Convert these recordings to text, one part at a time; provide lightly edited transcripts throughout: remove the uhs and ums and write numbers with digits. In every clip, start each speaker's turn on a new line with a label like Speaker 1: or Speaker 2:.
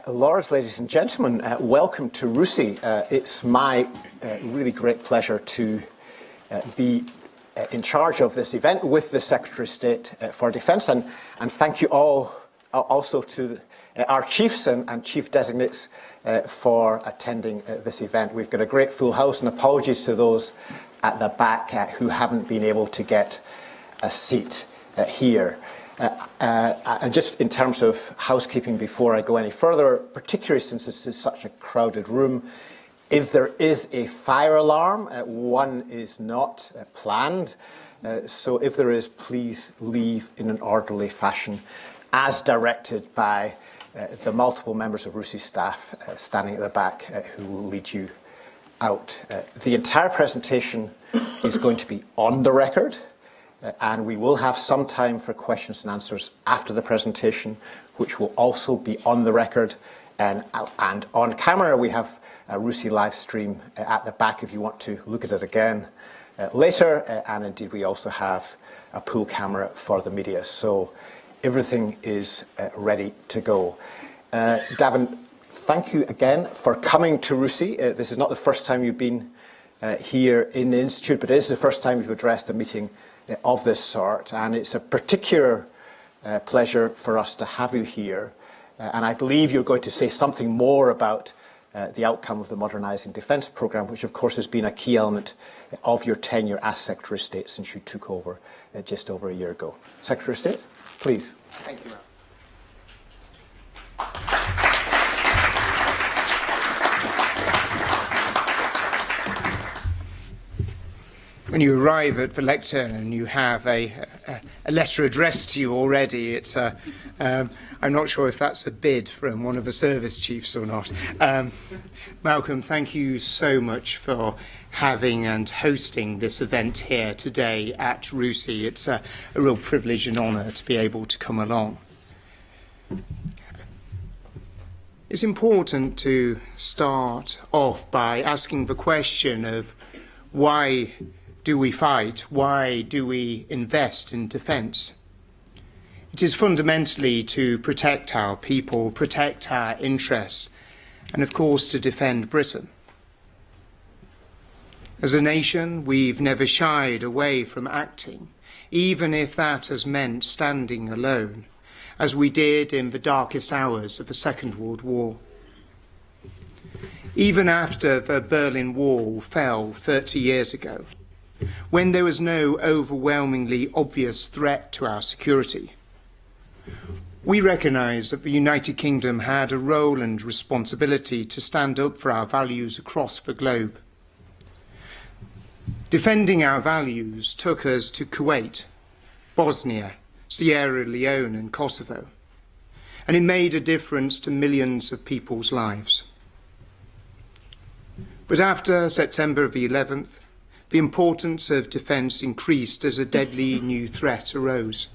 Speaker 1: Lords, ladies and gentlemen, welcome to RUSI. It's my really great pleasure to be in charge of this event with the Secretary of State for Defence, and thank you all also to our chiefs and chief designates for attending this event. We've got a great full house, and apologies to those at the back who haven't been able to get a seat here. And just in terms of housekeeping before I go any further, particularly since this is such a crowded room, if there is a fire alarm, one is not planned. So if there is, please leave in an orderly fashion as directed by the multiple members of RUSI staff standing at the back who will lead you out. The entire presentation is going to be on the record. And we will have some time for questions and answers after the presentation, which will also be on the record and on camera. We have a RUSI live stream at the back if you want to look at it again later. And indeed, we also have a pool camera for the media. So everything is ready to go. Gavin, thank you again for coming to RUSI. This is not the first time you've been here in the Institute, but it is the first time you've addressed a meeting of this sort, and it's a particular pleasure for us to have you here. And I believe you're going to say something more about the outcome of the Modernising Defence Programme, which of course has been a key element of your tenure as Secretary of State since you took over just over a year ago. Secretary of State, please.
Speaker 2: Thank you, Ralph. When you arrive at the lectern and you have a letter addressed to you already, it's I'm not sure if that's a bid from one of the service chiefs or not. Malcolm, thank you so much for having and hosting this event here today at RUSI. It's a real privilege and honour to be able to come along. It's important to start off by asking the question of why do we fight? Why do we invest in defence? It is fundamentally to protect our people, protect our interests, and of course to defend Britain. As a nation, we've never shied away from acting, even if that has meant standing alone, as we did in the darkest hours of the Second World War. Even after the Berlin Wall fell 30 years ago, when there was no overwhelmingly obvious threat to our security, we recognised that the United Kingdom had a role and responsibility to stand up for our values across the globe. Defending our values took us to Kuwait, Bosnia, Sierra Leone and Kosovo, and it made a difference to millions of people's lives. But after September the 11th, the importance of defence increased as a deadly new threat arose.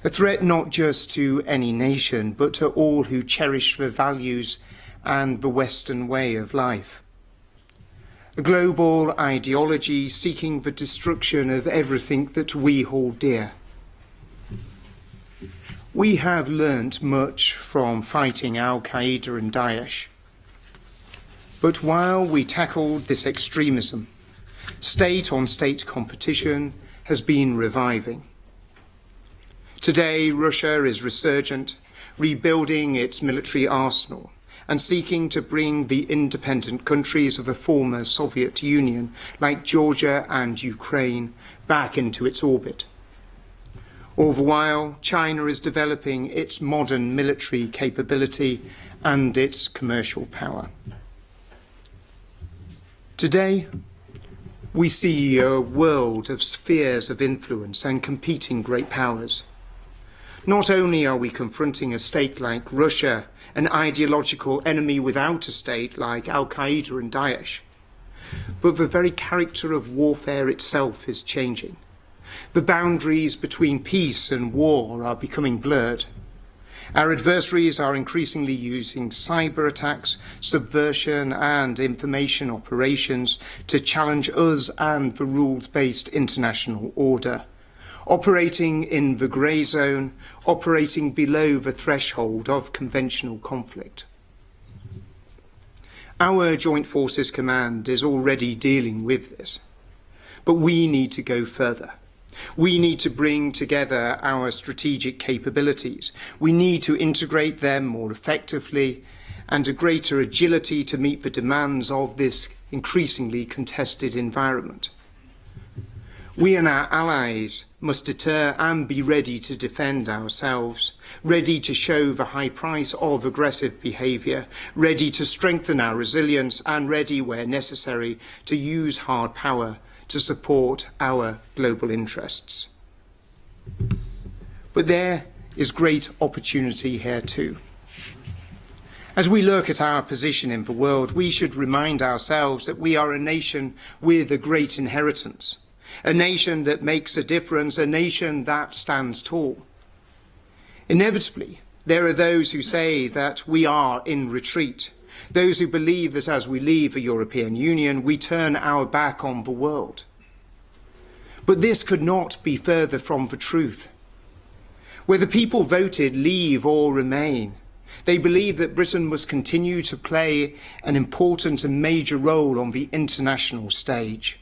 Speaker 2: A threat not just to any nation, but to all who cherish the values and the Western way of life. A global ideology seeking the destruction of everything that we hold dear. We have learnt much from fighting Al-Qaeda and Daesh. But while we tackled this extremism, state-on-state competition has been reviving. Today, Russia is resurgent, rebuilding its military arsenal and seeking to bring the independent countries of the former Soviet Union, like Georgia and Ukraine, back into its orbit. All the while, China is developing its modern military capability and its commercial power. Today, we see a world of spheres of influence and competing great powers. Not only are we confronting a state like Russia, an ideological enemy without a state like Al-Qaeda and Daesh, but the very character of warfare itself is changing. The boundaries between peace and war are becoming blurred. Our adversaries are increasingly using cyber attacks, subversion and information operations to challenge us and the rules-based international order, operating in the grey zone, operating below the threshold of conventional conflict. Our Joint Forces Command is already dealing with this, but we need to go further. We need to bring together our strategic capabilities. We need to integrate them more effectively and a greater agility to meet the demands of this increasingly contested environment. We and our allies must deter and be ready to defend ourselves, ready to show the high price of aggressive behaviour, ready to strengthen our resilience and ready, where necessary, to use hard power to support our global interests. But there is great opportunity here too. As we look at our position in the world, we should remind ourselves that we are a nation with a great inheritance, a nation that makes a difference, a nation that stands tall. Inevitably, there are those who say that we are in retreat, those who believe that as we leave the European Union, we turn our back on the world. But this could not be further from the truth. Whether people voted leave or remain, they believe that Britain must continue to play an important and major role on the international stage.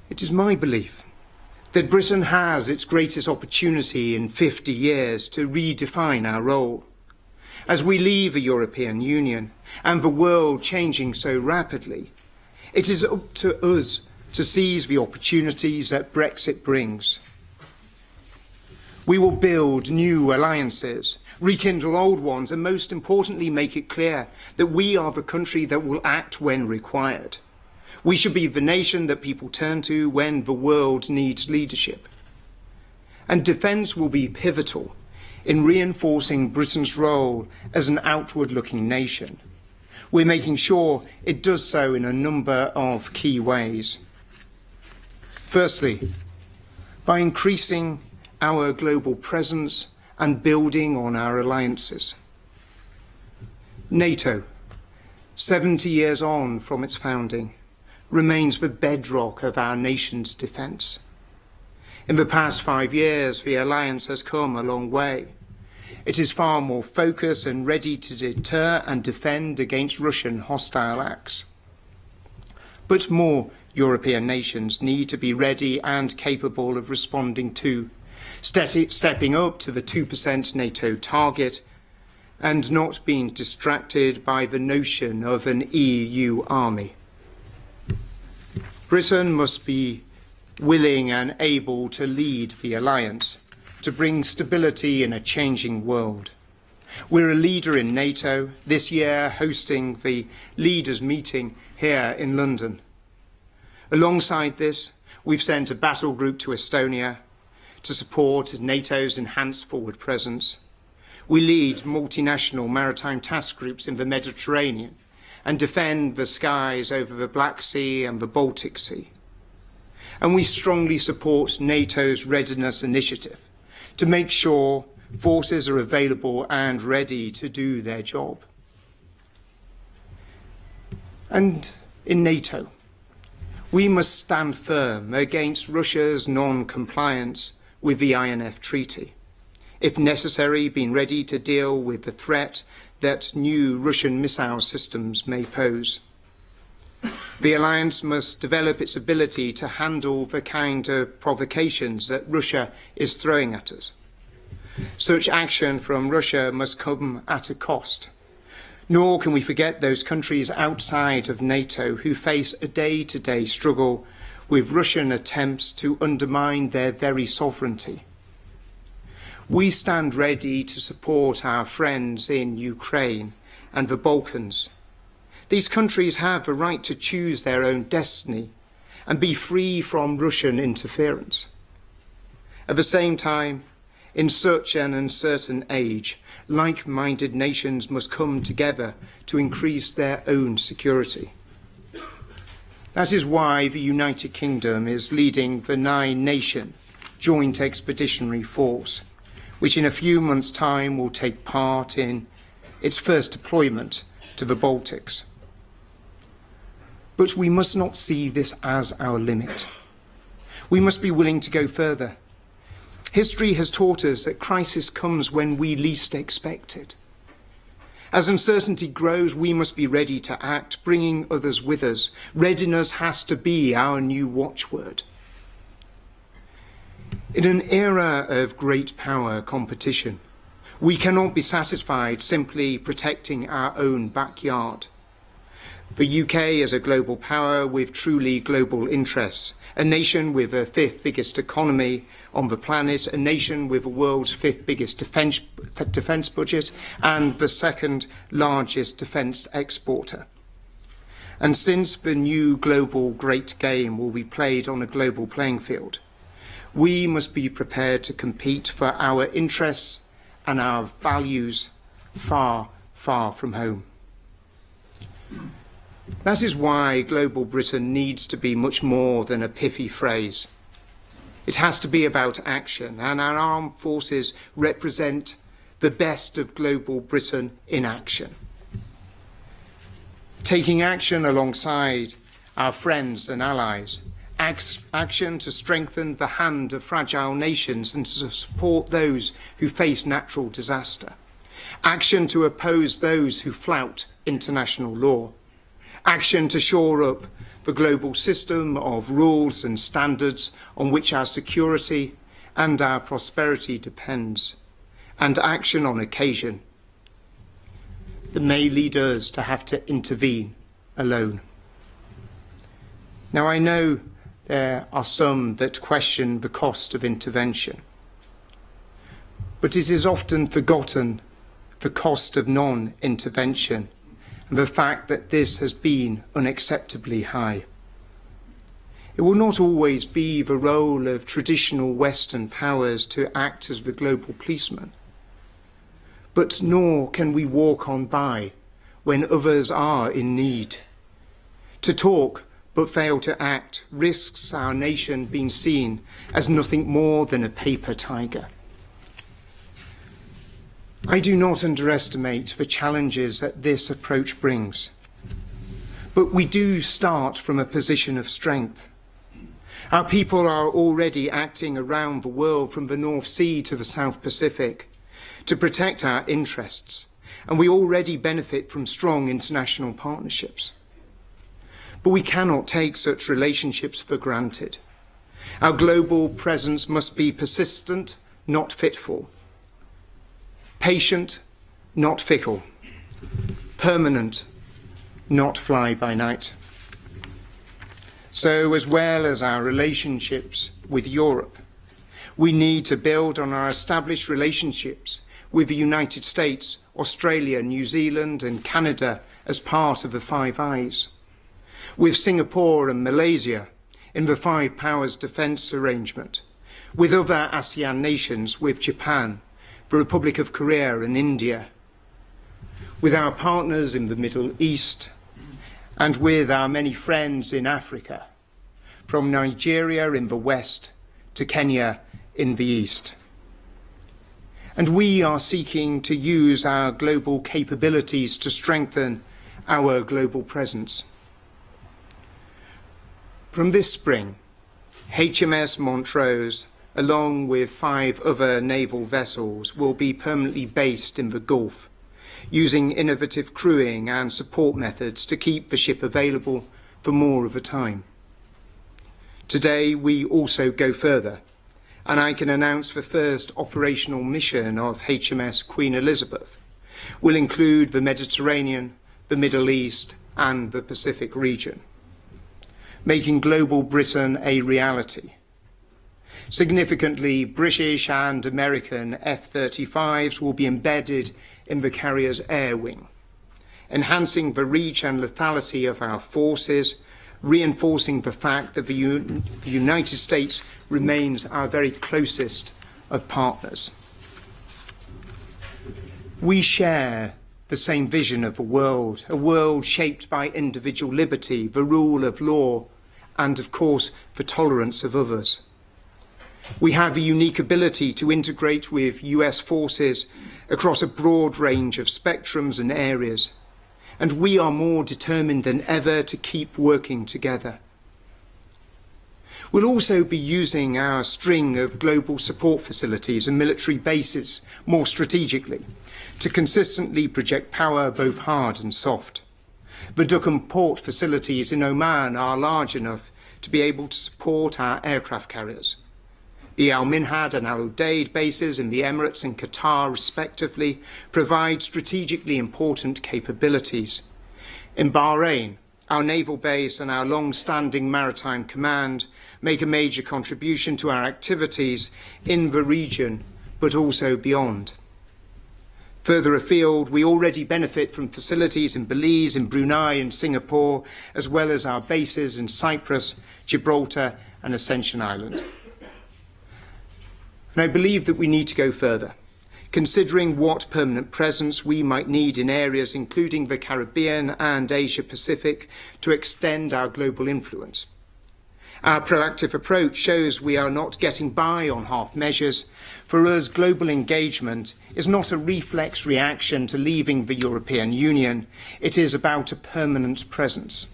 Speaker 2: It is my belief that Britain has its greatest opportunity in 50 years to redefine our role. As we leave the European Union and the world changing so rapidly, it is up to us to seize the opportunities that Brexit brings. We will build new alliances, rekindle old ones, and most importantly, make it clear that we are the country that will act when required. We should be the nation that people turn to when the world needs leadership. And defence will be pivotal in reinforcing Britain's role as an outward-looking nation. We're making sure it does so in a number of key ways. Firstly, by increasing our global presence and building on our alliances. NATO, 70 years on from its founding, remains the bedrock of our nation's defence. In the past 5 years, the alliance has come a long way. It is far more focused and ready to deter and defend against Russian hostile acts. But more European nations need to be ready and capable of responding to, stepping up to the 2% NATO target and not being distracted by the notion of an EU army. Britain must be willing and able to lead the alliance, to bring stability in a changing world. We're a leader in NATO, this year hosting the leaders' meeting here in London. Alongside this, we've sent a battle group to Estonia to support NATO's enhanced forward presence. We lead multinational maritime task groups in the Mediterranean and defend the skies over the Black Sea and the Baltic Sea. And we strongly support NATO's readiness initiative to make sure forces are available and ready to do their job. And in NATO, we must stand firm against Russia's non-compliance with the INF Treaty. If necessary, being ready to deal with the threat that new Russian missile systems may pose. The alliance must develop its ability to handle the kind of provocations that Russia is throwing at us. Such action from Russia must come at a cost. Nor can we forget those countries outside of NATO who face a day-to-day struggle with Russian attempts to undermine their very sovereignty. We stand ready to support our friends in Ukraine and the Balkans. These countries have the right to choose their own destiny and be free from Russian interference. At the same time, in such an uncertain age, like-minded nations must come together to increase their own security. That is why the United Kingdom is leading the 9-nation Joint Expeditionary Force, which in a few months' time will take part in its first deployment to the Baltics. But we must not see this as our limit. We must be willing to go further. History has taught us that crisis comes when we least expect it. As uncertainty grows, we must be ready to act, bringing others with us. Readiness has to be our new watchword. In an era of great power competition, we cannot be satisfied simply protecting our own backyard. The UK is a global power with truly global interests, a nation with the fifth biggest economy on the planet, a nation with the world's fifth biggest defence budget, and the second largest defence exporter. And since the new global great game will be played on a global playing field, we must be prepared to compete for our interests and our values far, far from home. That is why global Britain needs to be much more than a pithy phrase. It has to be about action, and our armed forces represent the best of global Britain in action. Taking action alongside our friends and allies, action to strengthen the hand of fragile nations and to support those who face natural disaster, action to oppose those who flout international law, action to shore up the global system of rules and standards on which our security and our prosperity depends, and action on occasion that may lead us to have to intervene alone. Now, I know there are some that question the cost of intervention, but it is often forgotten the cost of non-intervention and the fact that this has been unacceptably high. It will not always be the role of traditional Western powers to act as the global policeman, but nor can we walk on by when others are in need. To talk but fail to act risks our nation being seen as nothing more than a paper tiger. I do not underestimate the challenges that this approach brings, but we do start from a position of strength. Our people are already acting around the world, from the North Sea to the South Pacific, to protect our interests, and we already benefit from strong international partnerships. But we cannot take such relationships for granted. Our global presence must be persistent, not fitful. Patient, not fickle. Permanent, not fly by night. So, as well as our relationships with Europe, we need to build on our established relationships with the United States, Australia, New Zealand and Canada as part of the Five Eyes, with Singapore and Malaysia in the Five Powers Defence Arrangement, with other ASEAN nations, with Japan, the Republic of Korea and India, with our partners in the Middle East, and with our many friends in Africa, from Nigeria in the west to Kenya in the east. And we are seeking to use our global capabilities to strengthen our global presence. From this spring, HMS Montrose, along with 5 other naval vessels, will be permanently based in the Gulf, using innovative crewing and support methods to keep the ship available for more of the time. Today, we also go further, and I can announce the first operational mission of HMS Queen Elizabeth will include the Mediterranean, the Middle East, and the Pacific region, making global Britain a reality. Significantly, British and American F-35s will be embedded in the carrier's air wing, enhancing the reach and lethality of our forces, reinforcing the fact that the United States remains our very closest of partners. We share the same vision of a world shaped by individual liberty, the rule of law, and of course, the tolerance of others. We have a unique ability to integrate with US forces across a broad range of spectrums and areas, and we are more determined than ever to keep working together. We'll also be using our string of global support facilities and military bases more strategically to consistently project power both hard and soft. The Duqm port facilities in Oman are large enough to be able to support our aircraft carriers. The Al Minhad and Al Udeid bases in the Emirates and Qatar, respectively, provide strategically important capabilities. In Bahrain, our naval base and our long-standing maritime command make a major contribution to our activities in the region, but also beyond. Further afield, we already benefit from facilities in Belize, in Brunei and Singapore, as well as our bases in Cyprus, Gibraltar and Ascension Island. And I believe that we need to go further, considering what permanent presence we might need in areas including the Caribbean and Asia Pacific to extend our global influence. Our proactive approach shows we are not getting by on half measures. For us, global engagement is not a reflex reaction to leaving the European Union. It is about a permanent presence.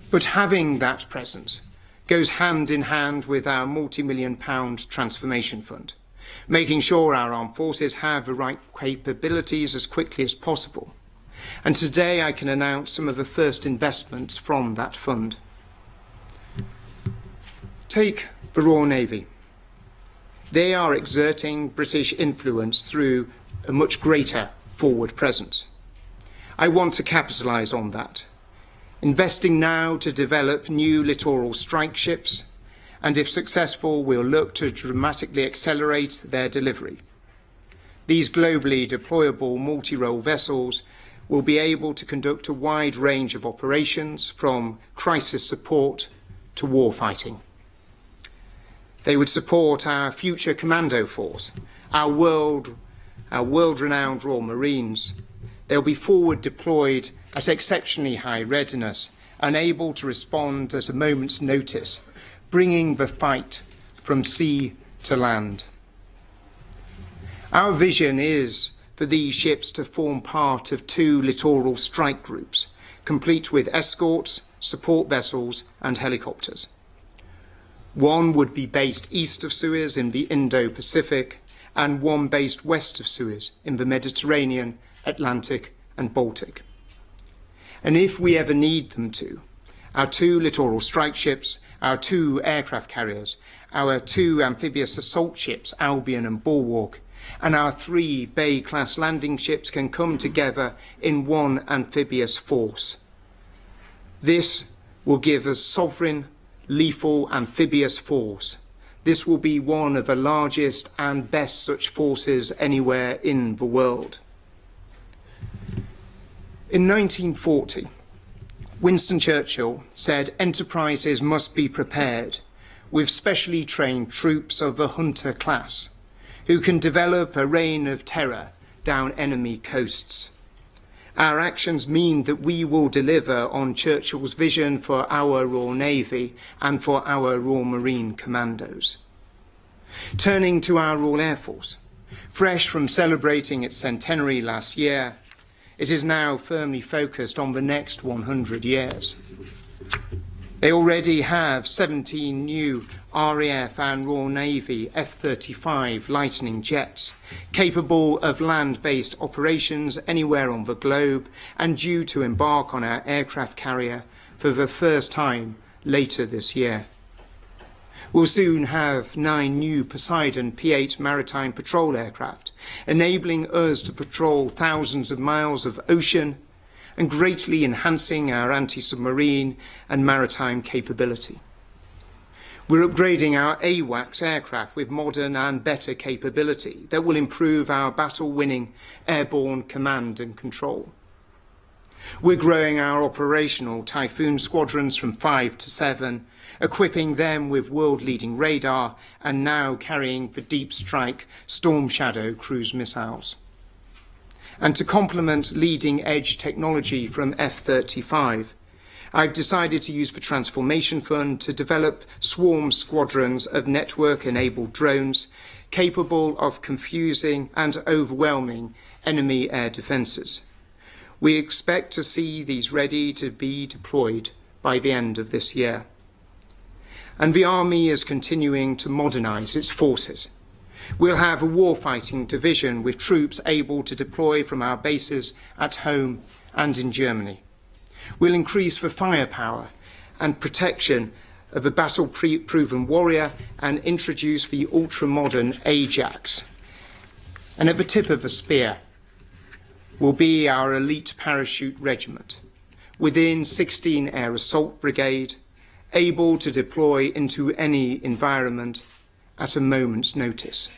Speaker 2: But having that presence goes hand in hand with our multi-million-pound transformation fund, making sure our armed forces have the right capabilities as quickly as possible. And today I can announce some of the first investments from that fund. Take the Royal Navy. They are exerting British influence through a much greater forward presence. I want to capitalise on that, investing now to develop new littoral strike ships, and if successful, we'll look to dramatically accelerate their delivery. These globally deployable multi-role vessels will be able to conduct a wide range of operations, from crisis support to war fighting. They would support our future commando force, our world-renowned Royal Marines. They'll be forward deployed at exceptionally high readiness and able to respond at a moment's notice, bringing the fight from sea to land. Our vision is for these ships to form part of 2 littoral strike groups, complete with escorts, support vessels and helicopters. One would be based east of Suez in the Indo-Pacific, and one based west of Suez in the Mediterranean, Atlantic and Baltic. And if we ever need them to, our 2 littoral strike ships, our 2 aircraft carriers, our 2 amphibious assault ships, Albion and Bulwark, and our 3 Bay-class landing ships can come together in one amphibious force. This will give us sovereign, lethal amphibious force. This will be one of the largest and best such forces anywhere in the world. In 1940, Winston Churchill said enterprises must be prepared with specially trained troops of the hunter class, who can develop a reign of terror down enemy coasts. Our actions mean that we will deliver on Churchill's vision for our Royal Navy and for our Royal Marine Commandos. Turning to our Royal Air Force, fresh from celebrating its centenary last year, it is now firmly focused on the next 100 years. They already have 17 new RAF and Royal Navy F-35 Lightning jets, capable of land-based operations anywhere on the globe and due to embark on our aircraft carrier for the first time later this year. We'll soon have 9 new Poseidon P-8 maritime patrol aircraft, enabling us to patrol thousands of miles of ocean and greatly enhancing our anti-submarine and maritime capability. We're upgrading our AWACS aircraft with modern and better capability that will improve our battle-winning airborne command and control. We're growing our operational Typhoon squadrons from 5 to 7, equipping them with world-leading radar and now carrying the Deep Strike Storm Shadow cruise missiles. And to complement leading-edge technology from F-35, I've decided to use the Transformation Fund to develop swarm squadrons of network-enabled drones capable of confusing and overwhelming enemy air defences. We expect to see these ready to be deployed by the end of this year. and the Army is continuing to modernise its forces. We'll have a warfighting division with troops able to deploy from our bases at home and in Germany. We'll increase the firepower and protection of a battle-proven warrior and introduce the ultra-modern Ajax. And at the tip of the spear will be our elite parachute regiment, within 16 Air Assault Brigade, able to deploy into any environment at a moment's notice.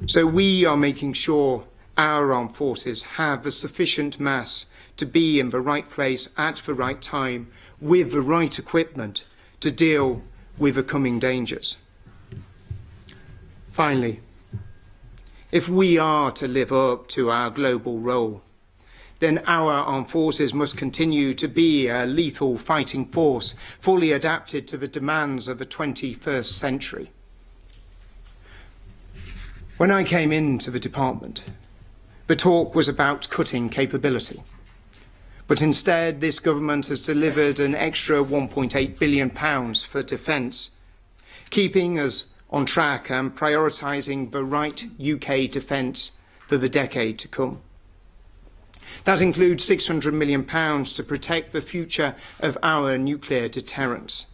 Speaker 2: So we are making sure our armed forces have the sufficient mass to be in the right place at the right time with the right equipment to deal with the coming dangers. Finally, if we are to live up to our global role, then our armed forces must continue to be a lethal fighting force, fully adapted to the demands of the 21st century. When I came into the department, the talk was about cutting capability. But instead, this government has delivered an extra £1.8 billion for defence, keeping us on track and prioritising the right UK defence for the decade to come. That includes £600 million to protect the future of our nuclear deterrence.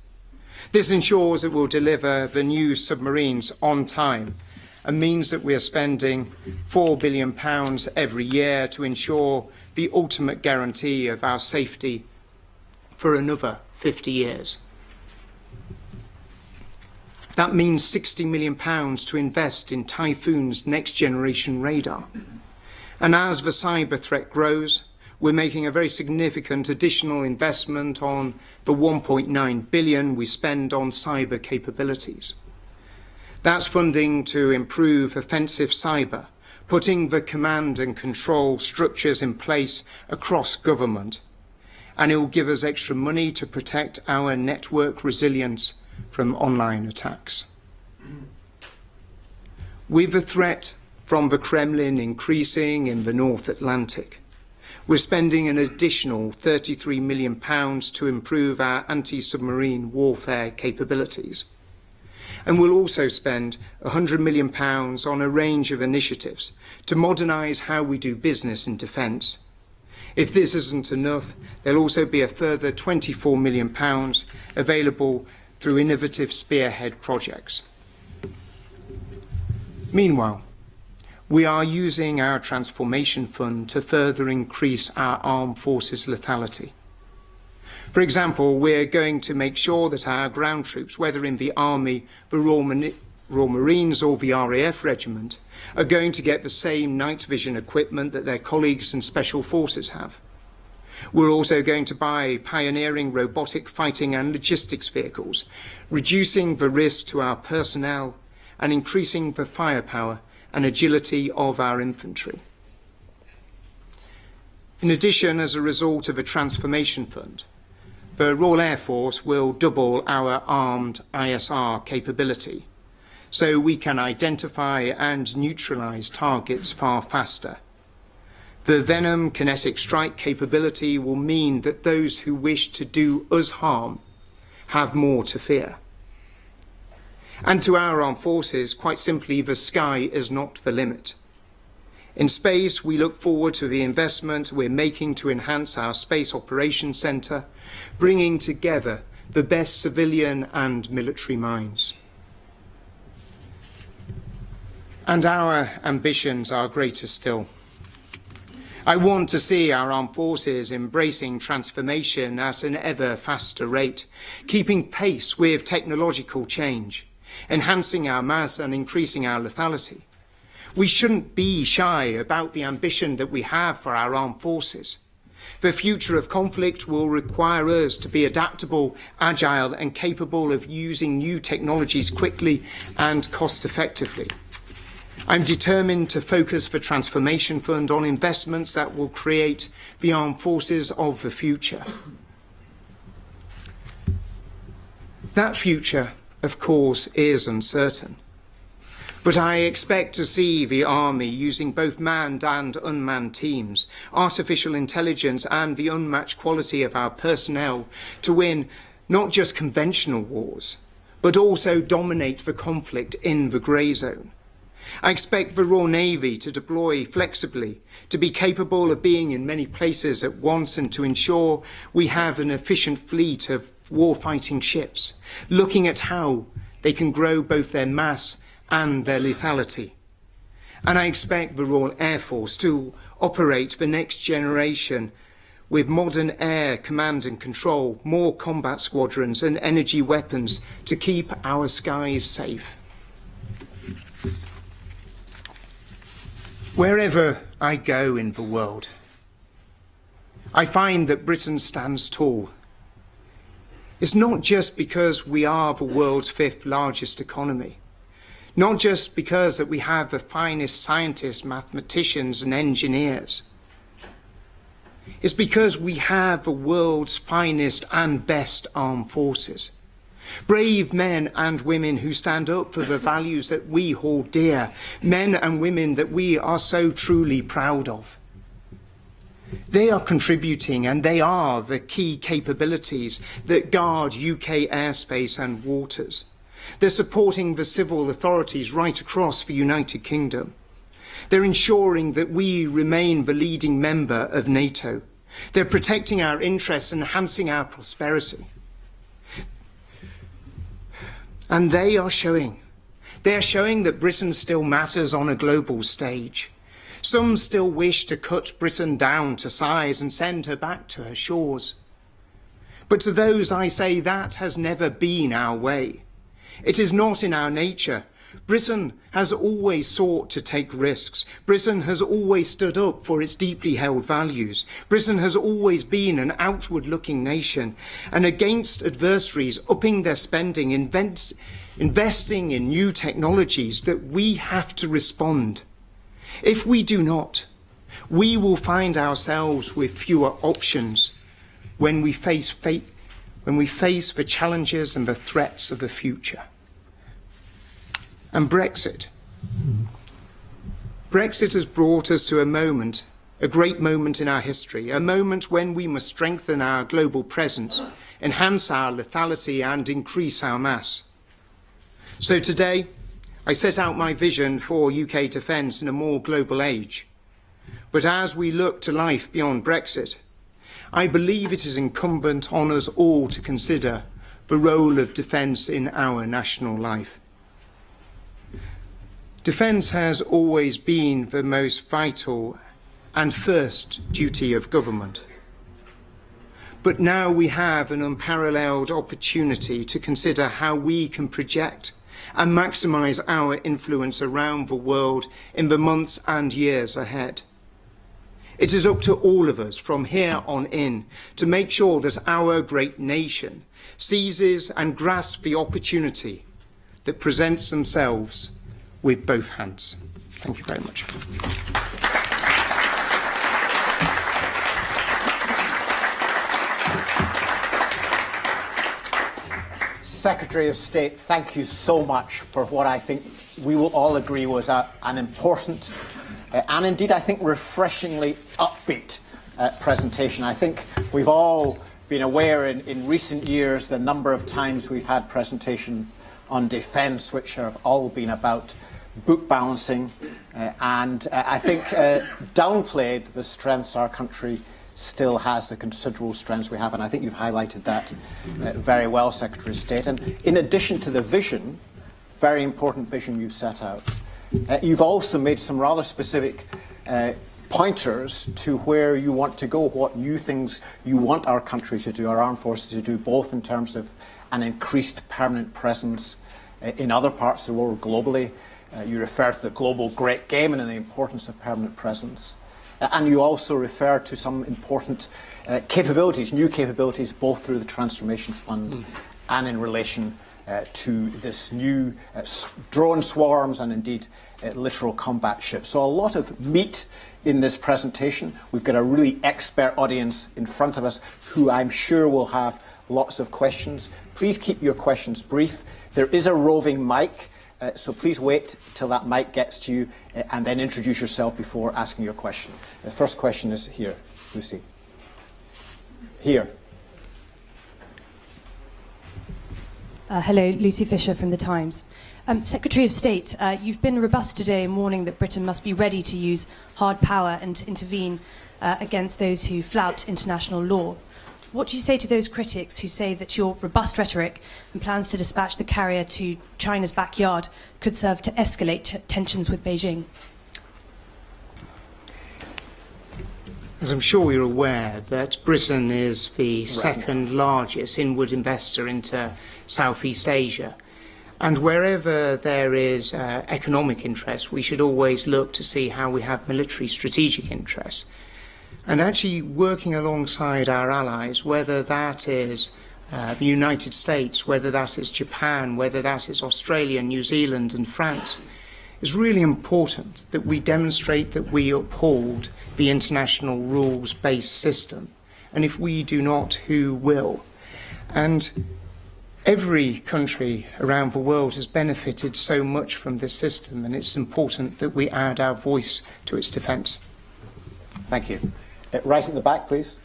Speaker 2: This ensures that we'll deliver the new submarines on time and means that we are spending £4 billion every year to ensure the ultimate guarantee of our safety for another 50 years. That means £60 million to invest in Typhoon's next-generation radar. And as the cyber threat grows, we're making a very significant additional investment on the £1.9 billion we spend on cyber capabilities. That's funding to improve offensive cyber, putting the command and control structures in place across government. And it will give us extra money to protect our network resilience from online attacks. With the threat from the Kremlin increasing in the North Atlantic, we're spending an additional £33 million to improve our anti-submarine warfare capabilities. And we'll also spend £100 million on a range of initiatives to modernise how we do business in defence. If this isn't enough, there'll also be a further £24 million available through innovative spearhead projects. Meanwhile, we are using our transformation fund to further increase our armed forces lethality. For example, we're going to make sure that our ground troops, whether in the Army, the Royal Marines or the RAF Regiment, are going to get the same night vision equipment that their colleagues in Special Forces have. We're also going to buy pioneering robotic fighting and logistics vehicles, reducing the risk to our personnel and increasing the firepower and agility of our infantry. In addition, as a result of a transformation fund, the Royal Air Force will double our armed ISR capability, so we can identify and neutralise targets far faster. The Venom kinetic strike capability will mean that those who wish to do us harm have more to fear. And to our armed forces, quite simply, the sky is not the limit. In space, we look forward to the investment we're making to enhance our Space Operations Centre, bringing together the best civilian and military minds. And our ambitions are greater still. I want to see our armed forces embracing transformation at an ever faster rate, keeping pace with technological change, enhancing our mass and increasing our lethality. We shouldn't be shy about the ambition that we have for our armed forces. The future of conflict will require us to be adaptable, agile, and capable of using new technologies quickly and cost-effectively. I'm determined to focus the Transformation Fund on investments that will create the armed forces of the future. That future, of course, is uncertain. But I expect to see the Army using both manned and unmanned teams, artificial intelligence and the unmatched quality of our personnel to win not just conventional wars, but also dominate the conflict in the grey zone. I expect the Royal Navy to deploy flexibly, to be capable of being in many places at once, and to ensure we have an efficient fleet of war-fighting ships, looking at how they can grow both their mass and their lethality. And I expect the Royal Air Force to operate the next generation with modern air command and control, more combat squadrons and energy weapons to keep our skies safe. Wherever I go in the world, I find that Britain stands tall. It's not just because we are the world's 5th largest economy, not just because that we have the finest scientists, mathematicians and engineers. It's because we have the world's finest and best armed forces. Brave men and women who stand up for the values that we hold dear, men and women that we are so truly proud of. They are contributing, and they are the key capabilities that guard UK airspace and waters. They're supporting the civil authorities right across the United Kingdom. They're ensuring that we remain the leading member of NATO. They're protecting our interests and enhancing our prosperity. And they are showing that Britain still matters on a global stage. Some still wish to cut Britain down to size and send her back to her shores. But to those I say that has never been our way. It is not in our nature. Britain has always sought to take risks. Britain has always stood up for its deeply held values. Britain has always been an outward-looking nation, and against adversaries upping their spending, investing in new technologies, that we have to respond. If we do not, we will find ourselves with fewer options when we face the challenges and the threats of the future. And Brexit. Brexit has brought us to a great moment in our history, a moment when we must strengthen our global presence, enhance our lethality and increase our mass. So today, I set out my vision for UK defence in a more global age. But as we look to life beyond Brexit, I believe it is incumbent on us all to consider the role of defence in our national life. Defence has always been the most vital and first duty of government. But now we have an unparalleled opportunity to consider how we can project and maximise our influence around the world in the months and years ahead. It is up to all of us from here on in to make sure that our great nation seizes and grasps the opportunity that presents themselves with both hands. Thank you very much.
Speaker 1: Secretary of State, thank you so much for what I think we will all agree was an important and indeed I think refreshingly upbeat presentation. I think we've all been aware in recent years the number of times we've had presentation on defence which have all been about book balancing and I think downplayed the strengths our country still has, the considerable strengths we have, and I think you've highlighted that very well, Secretary of State. And in addition to the vision, very important vision you've set out, you've also made some rather specific pointers to where you want to go, what new things you want our country to do, our armed forces to do, both in terms of an increased permanent presence in other parts of the world globally. You refer to the global great game and the importance of permanent presence. And you also refer to some important capabilities, new capabilities, both through the Transformation Fund and in relation to this new drone swarms and indeed littoral combat ships. So a lot of meat in this presentation. We've got a really expert audience in front of us who I'm sure will have lots of questions. Please keep your questions brief. There is a roving mic. So please wait till that mic gets to you and then introduce yourself before asking your question. The first question is here, Lucy. Here.
Speaker 3: Hello, Lucy Fisher from The Times. Secretary of State, you've been robust today in warning that Britain must be ready to use hard power and to intervene against those who flout international law. What do you say to those critics who say that your robust rhetoric and plans to dispatch the carrier to China's backyard could serve to escalate tensions with Beijing?
Speaker 2: As I'm sure you're aware, that Britain is the second largest inward investor into Southeast Asia. And wherever there is economic interest, we should always look to see how we have military strategic interests. And actually working alongside our allies, whether that is the United States, whether that is Japan, whether that is Australia, New Zealand and France, is really important that we demonstrate that we uphold the international rules-based system. And if we do not, who will? And every country around the world has benefited so much from this system, and it's important that we add our voice to its defence.
Speaker 1: Thank you. Right at the back, please.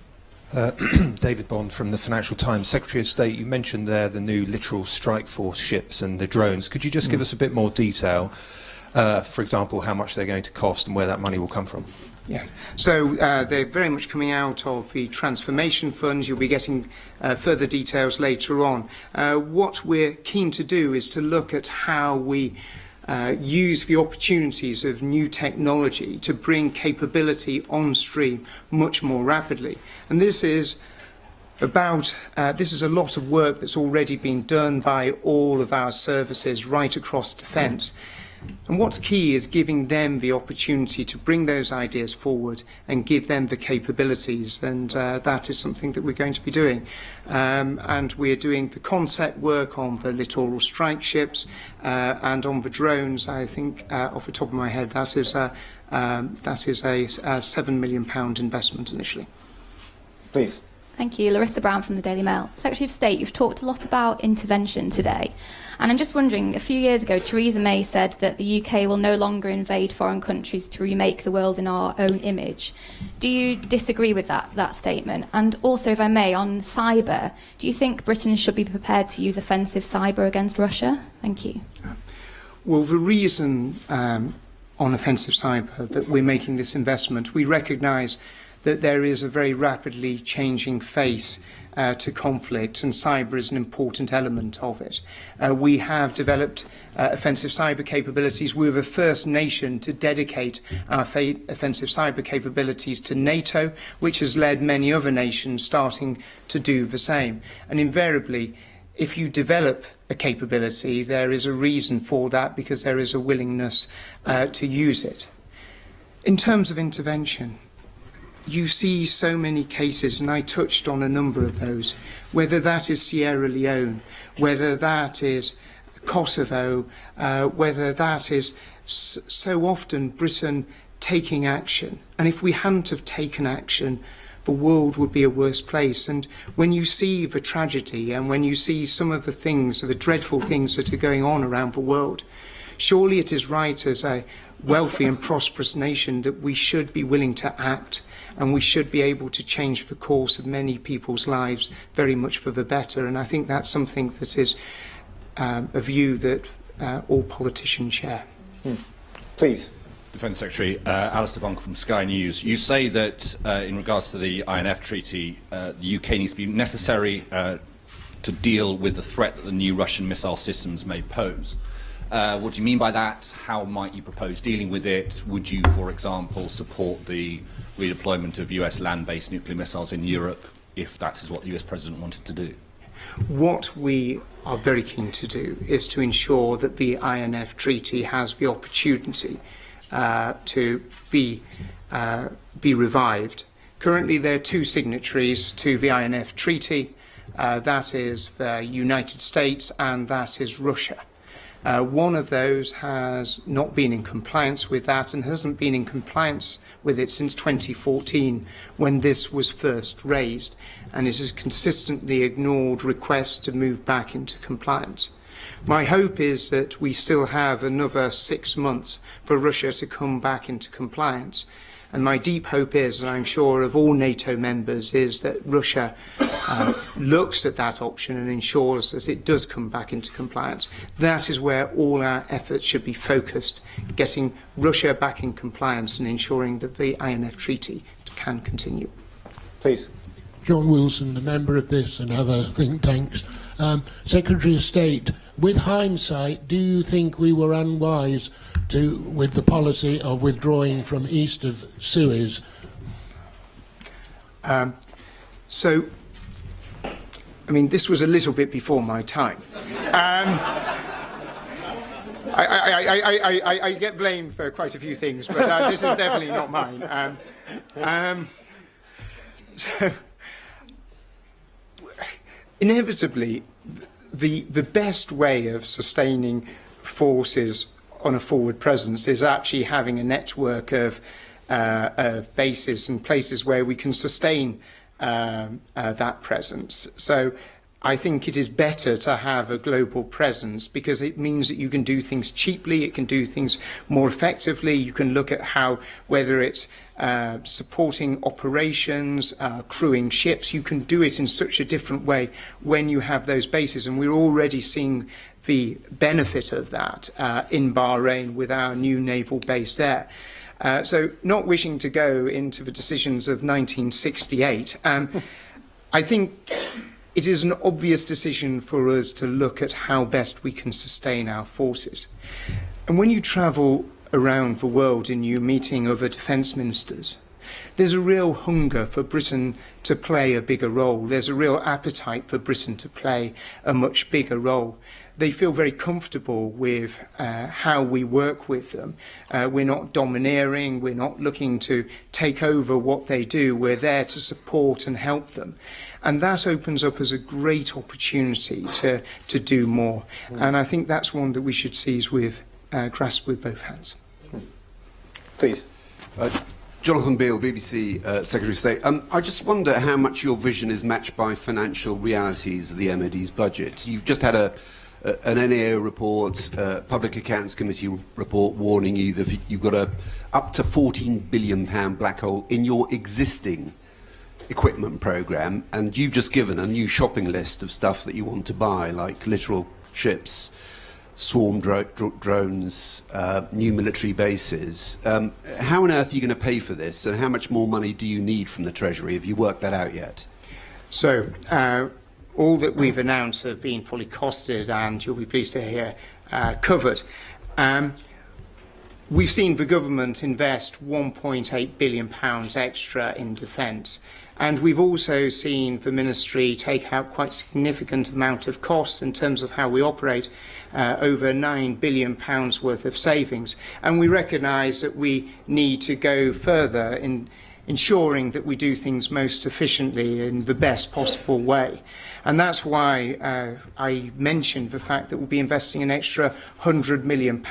Speaker 4: David Bond from the Financial Times. Secretary of State, you mentioned there the new littoral strike force ships and the drones. Could you just give us a bit more detail? For example, how much they're going to cost and where that money will come from?
Speaker 2: Yeah, so they're very much coming out of the transformation funds. You'll be getting further details later on. What we're keen to do is to look at how we use the opportunities of new technology to bring capability on stream much more rapidly. And this is a lot of work that's already been done by all of our services right across defence. And what's key is giving them the opportunity to bring those ideas forward and give them the capabilities, and that is something that we're going to be doing. And we're doing the concept work on the littoral strike ships and on the drones. I think, off the top of my head, that is a £7 million investment initially.
Speaker 1: Please.
Speaker 5: Thank you. Larissa Brown from the Daily Mail. Secretary of State, you've talked a lot about intervention today. And I'm just wondering, a few years ago, Theresa May said that the UK will no longer invade foreign countries to remake the world in our own image. Do you disagree with that statement? And also, if I may, on cyber, do you think Britain should be prepared to use offensive cyber against Russia? Thank you.
Speaker 2: Well, the reason on offensive cyber that we're making this investment, we recognise that there is a very rapidly changing face to conflict, and cyber is an important element of it. We have developed offensive cyber capabilities. We were the first nation to dedicate our offensive cyber capabilities to NATO, which has led many other nations starting to do the same. And invariably, if you develop a capability, there is a reason for that, because there is a willingness to use it. In terms of intervention, you see so many cases, and I touched on a number of those, whether that is Sierra Leone, whether that is Kosovo, whether that is so often Britain taking action. And if we hadn't have taken action, the world would be a worse place. And when you see the tragedy and when you see some of the things, the dreadful things that are going on around the world, surely it is right as a wealthy and prosperous nation that we should be willing to act, and we should be able to change the course of many people's lives very much for the better. And I think that's something that is a view that all politicians share.
Speaker 1: Please.
Speaker 6: Defence Secretary, Alistair Bonk from Sky News. You say that in regards to the INF Treaty, the UK needs to be necessary to deal with the threat that the new Russian missile systems may pose. What do you mean by that? How might you propose dealing with it? Would you, for example, support the redeployment of US land-based nuclear missiles in Europe if that is what the US President wanted to do?
Speaker 2: What we are very keen to do is to ensure that the INF Treaty has the opportunity to be revived. Currently, there are two signatories to the INF Treaty. That is the United States and that is Russia. One of those has not been in compliance with that and hasn't been in compliance with it since 2014 when this was first raised, and it has consistently ignored requests to move back into compliance. My hope is that we still have another 6 months for Russia to come back into compliance, And my deep hope is, and I'm sure of all NATO members, is that Russia looks at that option and ensures that it does come back into compliance. That is where all our efforts should be focused, getting Russia back in compliance and ensuring that the INF Treaty can continue.
Speaker 1: Please.
Speaker 7: John Wilson, a member of this and other think tanks. Secretary of State, with hindsight, do you think we were unwise with the policy of withdrawing from east of Suez?
Speaker 2: So, I mean, this was a little bit before my time. I get blamed for quite a few things, but this is definitely not mine. So, inevitably, the best way of sustaining forces on a forward presence is actually having a network of bases and places where we can sustain that presence. So I think it is better to have a global presence because it means that you can do things cheaply, it can do things more effectively, you can look at how, whether it's supporting operations, crewing ships, you can do it in such a different way when you have those bases. And we're already seeing the benefit of that in Bahrain with our new naval base there. So not wishing to go into the decisions of 1968, I think it is an obvious decision for us to look at how best we can sustain our forces. And when you travel around the world and you're meeting other defence ministers, there's a real hunger for Britain to play a bigger role. There's a real appetite for Britain to play a much bigger role. They feel very comfortable with how we work with them. We're not domineering, we're not looking to take over what they do, we're there to support and help them. And that opens up as a great opportunity to do more. And I think that's one that we should seize with, grasp with both hands.
Speaker 1: Please.
Speaker 8: Jonathan Beale, BBC Secretary of State. I just wonder how much your vision is matched by financial realities of the MOD's budget. You've just had an NAO report, Public Accounts Committee report warning you that you've got a up to £14 billion black hole in your existing equipment programme, and you've just given a new shopping list of stuff that you want to buy, like littoral ships, swarm drones, new military bases. How on earth are you going to pay for this, and how much more money do you need from the Treasury? Have you worked that out yet?
Speaker 2: So, all that we've announced have been fully costed, and you'll be pleased to hear covered. We've seen the government invest £1.8 billion extra in defence, and we've also seen the ministry take out quite a significant amount of costs in terms of how we operate, over £9 billion worth of savings. And we recognise that we need to go further in ensuring that we do things most efficiently in the best possible way. And that's why I mentioned the fact that we'll be investing an extra £100 million.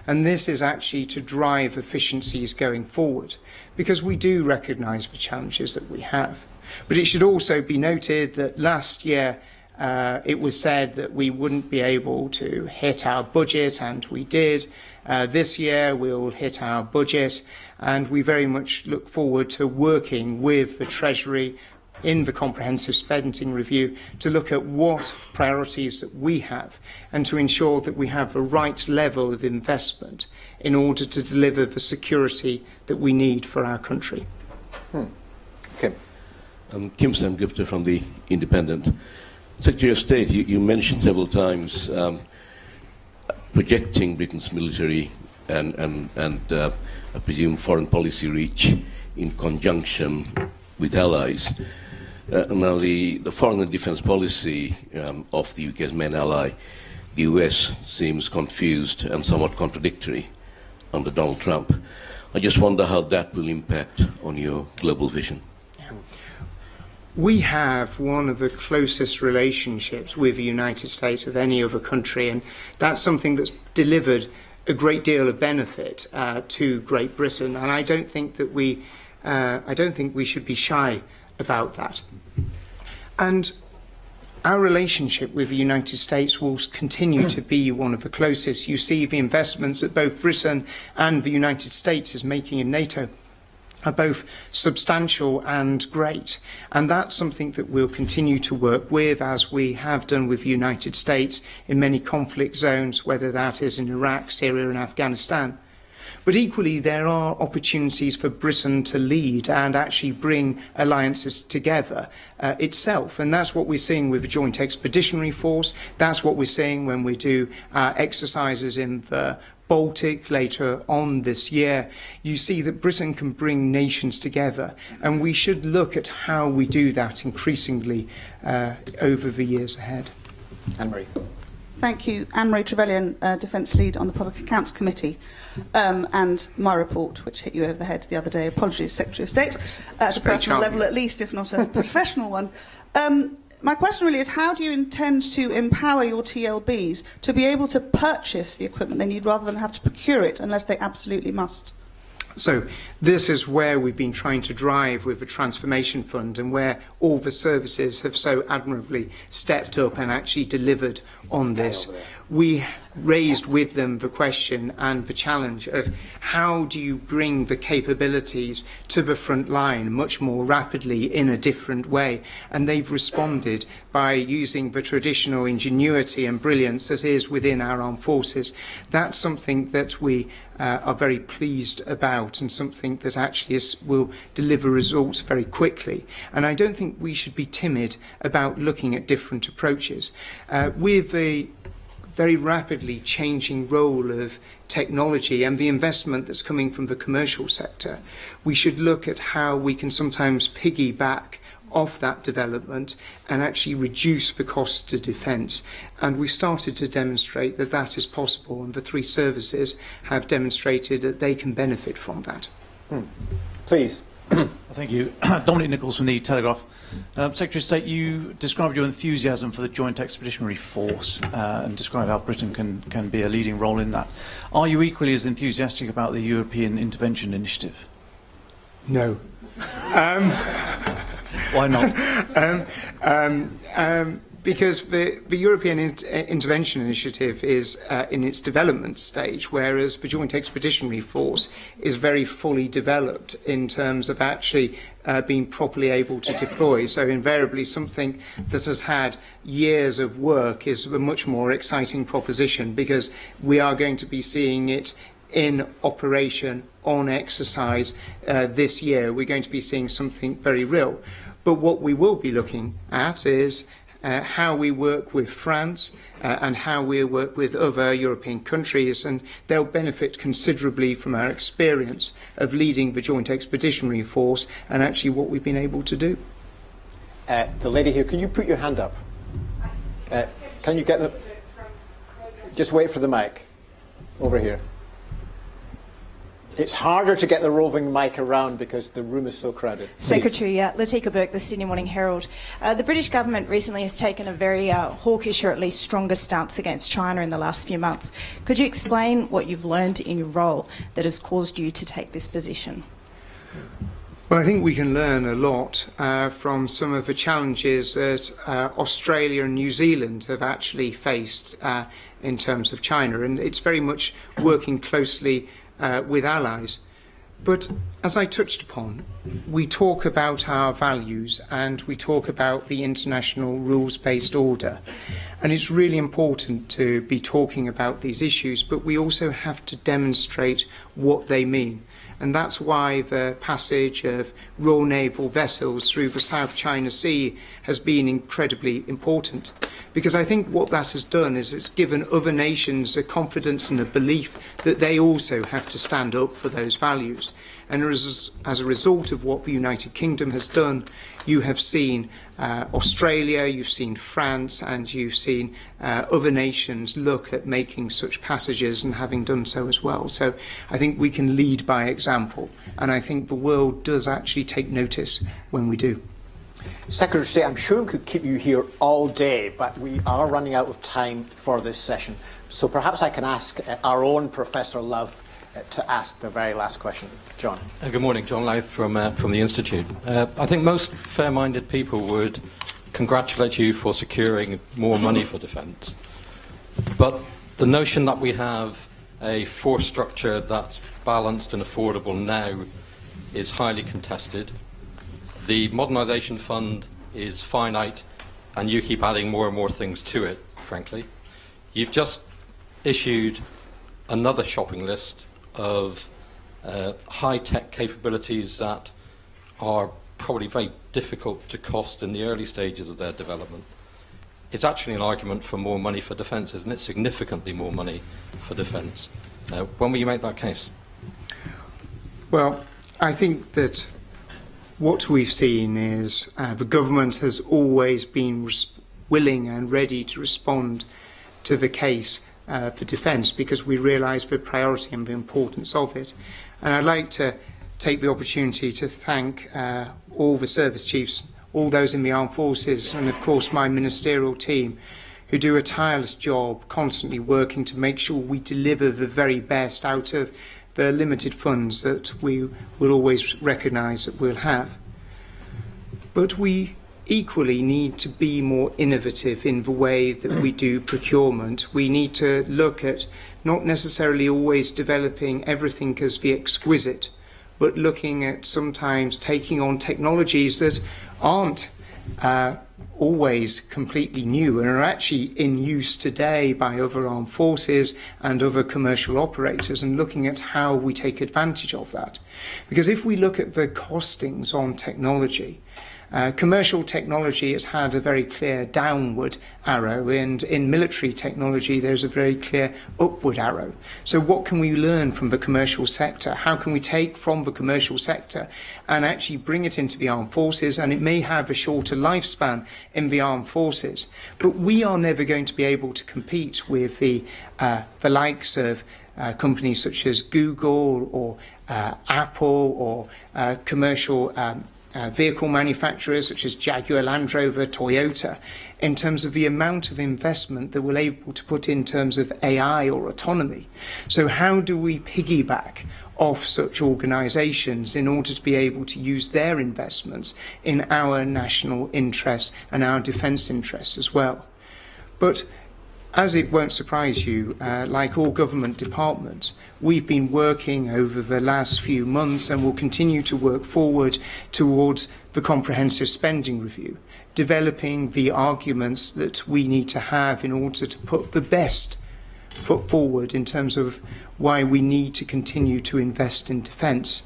Speaker 2: And this is actually to drive efficiencies going forward, because we do recognise the challenges that we have. But it should also be noted that last year it was said that we wouldn't be able to hit our budget, and we did. This year we'll hit our budget, and we very much look forward to working with the Treasury in the comprehensive spending review to look at what priorities that we have and to ensure that we have the right level of investment in order to deliver the security that we need for our country.
Speaker 1: Kim.
Speaker 9: Kim Sam-Gupta from The Independent. Secretary of State, you mentioned several times projecting Britain's military and I presume foreign policy reach in conjunction with allies. Now, the foreign and defence policy of the UK's main ally, the US, seems confused and somewhat contradictory under Donald Trump. I just wonder how that will impact on your global vision.
Speaker 2: We have one of the closest relationships with the United States of any other country, and that's something that's delivered a great deal of benefit to Great Britain, and I don't think we should be shy about that. And our relationship with the United States will continue to be one of the closest. You see the investments that both Britain and the United States is making in NATO. are both substantial and great. And that's something that we'll continue to work with, as we have done with the United States in many conflict zones, whether that is in Iraq, Syria and Afghanistan. But equally, there are opportunities for Britain to lead and actually bring alliances together itself. And that's what we're seeing with the Joint Expeditionary Force. That's what we're seeing when we do exercises in the Baltic later on this year. You see that Britain can bring nations together, and we should look at how we do that increasingly over the years ahead.
Speaker 1: Anne-Marie.
Speaker 10: Thank you. Anne-Marie Trevelyan, Defence Lead on the Public Accounts Committee, and my report, which hit you over the head the other day. Apologies, Secretary of State, at a personal level at least, if not a professional one. My question really is, how do you intend to empower your TLBs to be able to purchase the equipment they need rather than have to procure it unless they absolutely must?
Speaker 2: So this is where we've been trying to drive with the Transformation Fund, and where all the services have so admirably stepped up and actually delivered on this. We raised with them the question and the challenge of how do you bring the capabilities to the front line much more rapidly in a different way, and they've responded by using the traditional ingenuity and brilliance as is within our armed forces. That's something that we are very pleased about, and something that actually will deliver results very quickly. And I don't think we should be timid about looking at different approaches. With the very rapidly changing role of technology and the investment that's coming from the commercial sector, we should look at how we can sometimes piggyback off that development and actually reduce the cost to defence. And we've started to demonstrate that that is possible, and the three services have demonstrated that they can benefit from that.
Speaker 1: Please.
Speaker 11: Thank you. Dominic Nichols from the Telegraph. Secretary of State, you described your enthusiasm for the Joint Expeditionary Force and described how Britain can be a leading role in that. Are you equally as enthusiastic about the European Intervention Initiative?
Speaker 2: No.
Speaker 11: Why not?
Speaker 2: Because the European Intervention Initiative is in its development stage, whereas the Joint Expeditionary Force is very fully developed in terms of actually being properly able to deploy. So invariably something that has had years of work is a much more exciting proposition, because we are going to be seeing it in operation, on exercise this year. We're going to be seeing something very real. But what we will be looking at is how we work with France and how we work with other European countries, and they'll benefit considerably from our experience of leading the Joint Expeditionary Force and actually what we've been able to do.
Speaker 1: The lady here, can you put your hand up? Can you get the... Just wait for the mic. Over here. It's harder to get the roving mic around because the room is so crowded. Please.
Speaker 12: Secretary, Lethality Burke, the Sydney Morning Herald. The British government recently has taken a very hawkish, or at least stronger stance against China in the last few months. Could you explain what you've learned in your role that has caused you to take this position?
Speaker 2: Well, I think we can learn a lot from some of the challenges that Australia and New Zealand have actually faced in terms of China, and it's very much working closely with allies. But as I touched upon, we talk about our values and we talk about the international rules-based order, and it's really important to be talking about these issues, but we also have to demonstrate what they mean. And that's why the passage of Royal Naval vessels through the South China Sea has been incredibly important. Because I think what that has done is it's given other nations a confidence and a belief that they also have to stand up for those values. And as a result of what the United Kingdom has done, you have seen Australia, you've seen France, and you've seen other nations look at making such passages and having done so as well. So I think we can lead by example, and I think the world does actually take notice when we do.
Speaker 1: Secretary of State, I'm sure we could keep you here all day, but we are running out of time for this session. So perhaps I can ask our own Professor Love to ask the very last question. John.
Speaker 13: Good morning, John Louth from the Institute. I think most fair-minded people would congratulate you for securing more money for defence. But the notion that we have a force structure that's balanced and affordable now is highly contested. The modernisation fund is finite, and you keep adding more and more things to it, frankly. You've just issued another shopping list of high-tech capabilities that are probably very difficult to cost in the early stages of their development. It's actually an argument for more money for defence, isn't it? Significantly more money for defence. When will you make that case?
Speaker 2: Well, I think that what we've seen is the government has always been willing and ready to respond to the case for defence, because we realise the priority and the importance of it. And I'd like to take the opportunity to thank all the service chiefs, all those in the armed forces, and of course my ministerial team, who do a tireless job constantly working to make sure we deliver the very best out of the limited funds that we will always recognise that we'll have. But we equally need to be more innovative in the way that we do procurement. We need to look at not necessarily always developing everything as the exquisite, but looking at sometimes taking on technologies that aren't always completely new and are actually in use today by other armed forces and other commercial operators, and looking at how we take advantage of that. Because if we look at the costings on technology, commercial technology has had a very clear downward arrow, and in military technology there's a very clear upward arrow. So what can we learn from the commercial sector? How can we take from the commercial sector and actually bring it into the armed forces? And it may have a shorter lifespan in the armed forces, but we are never going to be able to compete with the likes of companies such as Google or Apple or commercial vehicle manufacturers such as Jaguar, Land Rover, Toyota, in terms of the amount of investment that we're able to put in terms of AI or autonomy. So how do we piggyback off such organisations in order to be able to use their investments in our national interest and our defence interests as well? But as it won't surprise you, like all government departments, we've been working over the last few months and will continue to work forward towards the comprehensive spending review, developing the arguments that we need to have in order to put the best foot forward in terms of why we need to continue to invest in defence.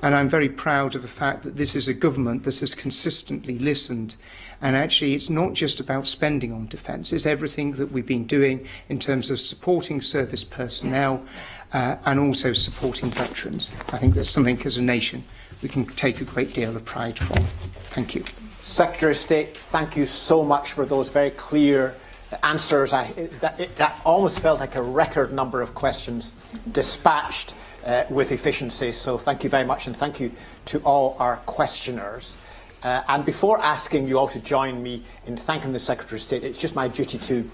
Speaker 2: And I'm very proud of the fact that this is a government that has consistently listened. And actually, it's not just about spending on defence, it's everything that we've been doing in terms of supporting service personnel and also supporting veterans. I think that's something as a nation we can take a great deal of pride from. Thank you.
Speaker 1: Secretary of State, thank you so much for those very clear answers. That almost felt like a record number of questions dispatched with efficiency. So thank you very much, and thank you to all our questioners. And before asking you all to join me in thanking the Secretary of State, it's just my duty to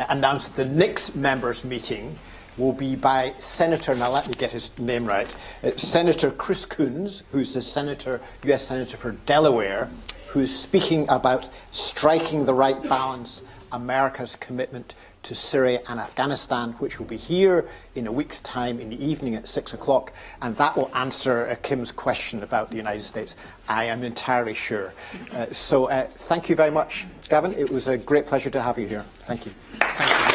Speaker 1: announce that the next members' meeting will be by Senator, now let me get his name right, Senator Chris Coons, who's the US Senator for Delaware, who's speaking about striking the right balance, America's commitment to Syria and Afghanistan, which will be here in a week's time in the evening at 6 o'clock, and that will answer Kim's question about the United States, I am entirely sure. So thank you very much, Gavin. It was a great pleasure to have you here. Thank you. Thank you.